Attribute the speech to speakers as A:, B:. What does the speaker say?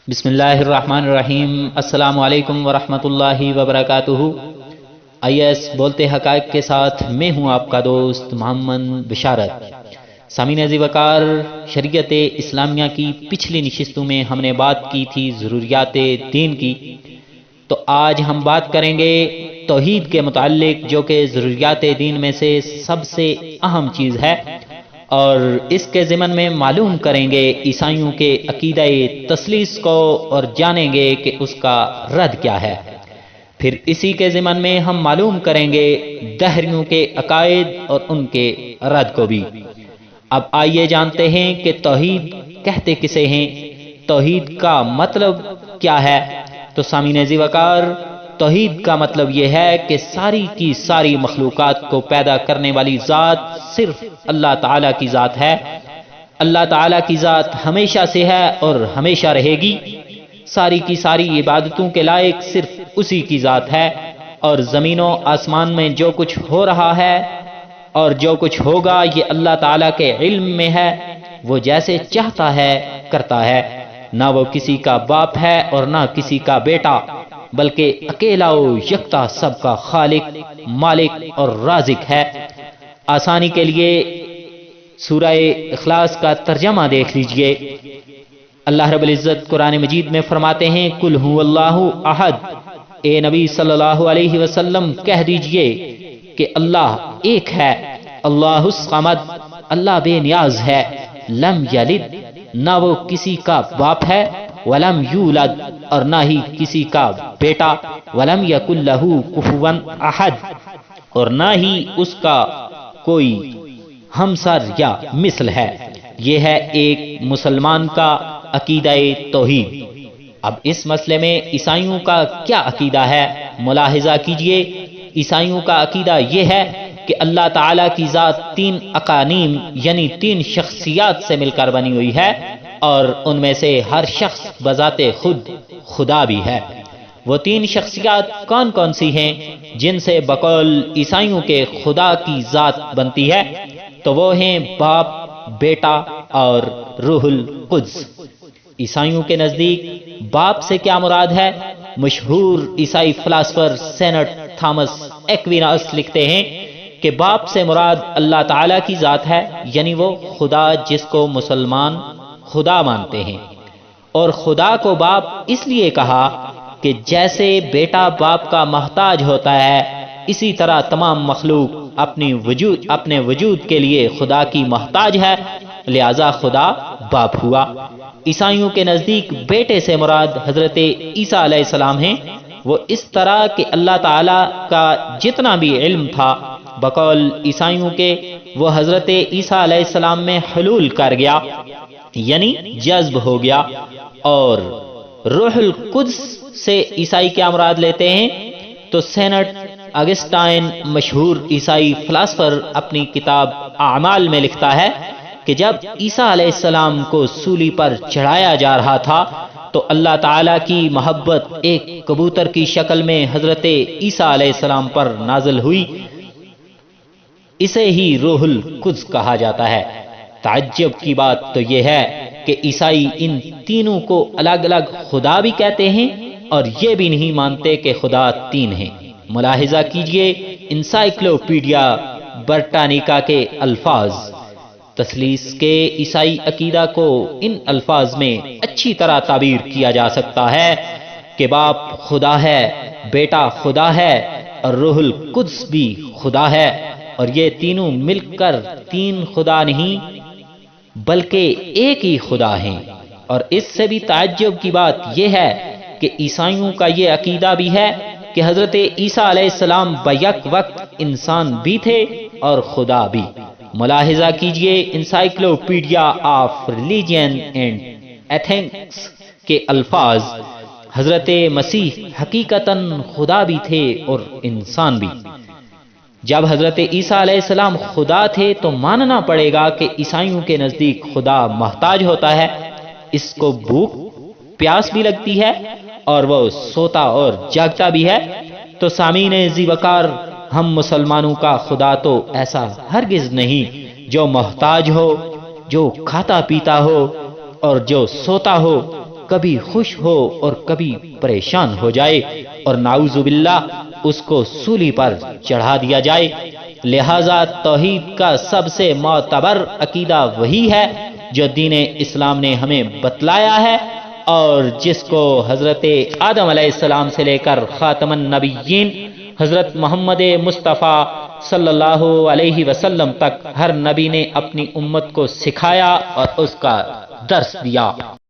A: بسم اللہ الرحمن الرحیم۔ السلام علیکم ورحمۃ اللہ وبرکاتہ۔ IS بولتے حقائق کے ساتھ میں ہوں آپ کا دوست محمد بشارت۔ سامعین عزیز وقار، شریعت اسلامیہ کی پچھلی نشستوں میں ہم نے بات کی تھی ضروریات دین کی، تو آج ہم بات کریں گے توحید کے متعلق، جو کہ ضروریات دین میں سے سب سے اہم چیز ہے، اور اس کے ضمن میں معلوم کریں گے عیسائیوں کے عقیدہ تثلیث کو اور جانیں گے کہ اس کا رد کیا ہے۔ پھر اسی کے ضمن میں ہم معلوم کریں گے دہریوں کے عقائد اور ان کے رد کو بھی۔ اب آئیے جانتے ہیں کہ توحید کہتے کسے ہیں، توحید کا مطلب کیا ہے۔ تو سامعین عزیز وقار، توحید کا مطلب یہ ہے کہ ساری کی ساری مخلوقات کو پیدا کرنے والی ذات صرف اللہ تعالیٰ کی ذات ہے۔ اللہ تعالیٰ کی ذات ہمیشہ سے ہے اور ہمیشہ رہے گی۔ ساری کی ساری عبادتوں کے لائق صرف اسی کی ذات ہے، اور زمین و آسمان میں جو کچھ ہو رہا ہے اور جو کچھ ہوگا یہ اللہ تعالیٰ کے علم میں ہے۔ وہ جیسے چاہتا ہے کرتا ہے، نہ وہ کسی کا باپ ہے اور نہ کسی کا بیٹا، بلکہ اکیلا و یکتا سب کا خالق، مالک اور رازق ہے۔ آسانی کے لیے سورہ اخلاص کا ترجمہ دیکھ لیجئے۔ اللہ رب العزت قرآن مجید میں فرماتے ہیں قل هو اللہ احد، اے نبی صلی اللہ علیہ وسلم کہہ دیجئے کہ اللہ ایک ہے، اللہ الصمد، اللہ بے نیاز ہے، لم یلد، نہ وہ کسی کا باپ ہے، ولم یولد، اور نہ ہی کسی کا بیٹا، ولم یکن لہ کفوا احد، اور نہ ہی اس کا کوئی ہمسر یا مثل ہے۔ یہ ہے ایک مسلمان کا عقیدہ توحید۔ اب اس مسئلے میں عیسائیوں کا کیا عقیدہ ہے، ملاحظہ کیجئے۔ عیسائیوں کا عقیدہ یہ ہے کہ اللہ تعالیٰ کی ذات تین اقانیم یعنی تین شخصیات سے مل کر بنی ہوئی ہے، اور ان میں سے ہر شخص بذات خود خدا بھی ہے۔ وہ تین شخصیات کون کون سی ہیں جن سے بقول عیسائیوں کے خدا کی ذات بنتی ہے؟ تو وہ ہیں باپ، بیٹا اور روح القدس۔ عیسائیوں کے نزدیک باپ سے کیا مراد ہے؟ مشہور عیسائی فلاسفر سینٹ تھامس ایکویناس لکھتے ہیں کہ باپ سے مراد اللہ تعالیٰ کی ذات ہے، یعنی وہ خدا جس کو مسلمان خدا مانتے ہیں۔ اور خدا کو باپ اس لیے کہا کہ جیسے بیٹا باپ کا محتاج ہوتا ہے، اسی طرح تمام مخلوق اپنے وجود کے لیے خدا کی محتاج ہے، لہذا خدا باپ ہوا۔ عیسائیوں کے نزدیک بیٹے سے مراد حضرت عیسیٰ علیہ السلام ہیں۔ وہ اس طرح کہ اللہ تعالیٰ کا جتنا بھی علم تھا بقول عیسائیوں کے، وہ حضرت عیسیٰ علیہ السلام میں حلول کر گیا، یعنی جذب ہو گیا۔ اور روح القدس سے عیسائی کیا مراد لیتے ہیں؟ تو سینٹ اگسٹائن مشہور عیسائی فلاسفر اپنی کتاب اعمال میں لکھتا ہے کہ جب عیسیٰ علیہ السلام کو سولی پر چڑھایا جا رہا تھا تو اللہ تعالیٰ کی محبت ایک کبوتر کی شکل میں حضرت عیسیٰ علیہ السلام پر نازل ہوئی۔ اسے ہی روح القدس کہا جاتا ہے۔ تعجب کی بات تو یہ ہے کہ عیسائی ان تینوں کو الگ الگ خدا بھی کہتے ہیں اور یہ بھی نہیں مانتے کہ خدا تین ہیں۔ ملاحظہ کیجئے انسائکلوپیڈیا برٹانیکا کے الفاظ۔ تثلیث کے عیسائی عقیدہ کو ان الفاظ میں اچھی طرح تعبیر کیا جا سکتا ہے کہ باپ خدا ہے، بیٹا خدا ہے اور روح القدس بھی خدا ہے، اور یہ تینوں مل کر تین خدا نہیں بلکہ ایک ہی خدا ہیں۔ اور اس سے بھی تعجب کی بات یہ ہے کہ عیسائیوں کا یہ عقیدہ بھی ہے کہ حضرت عیسیٰ علیہ السلام بیک وقت انسان بھی تھے اور خدا بھی۔ ملاحظہ کیجئے encyclopedia of religion and ethics کے الفاظ، حضرت مسیح حقیقتاً خدا بھی تھے اور انسان بھی۔ جب حضرت عیسیٰ علیہ السلام خدا تھے تو ماننا پڑے گا کہ عیسائیوں کے نزدیک خدا محتاج ہوتا ہے، اس کو بھوک پیاس بھی لگتی ہے اور وہ سوتا اور جاگتا بھی ہے۔ تو سامعین ذی وقار، ہم مسلمانوں کا خدا تو ایسا ہرگز نہیں جو محتاج ہو، جو کھاتا پیتا ہو اور جو سوتا ہو، کبھی خوش ہو اور کبھی پریشان ہو جائے اور نعوذ باللہ اس کو سولی پر چڑھا دیا جائے۔ لہذا توحید کا سب سے معتبر عقیدہ وہی ہے جو دین اسلام نے ہمیں بتلایا ہے اور جس کو حضرت آدم علیہ السلام سے لے کر خاتم النبیین حضرت محمد مصطفیٰ صلی اللہ علیہ وسلم تک ہر نبی نے اپنی امت کو سکھایا اور اس کا درس دیا۔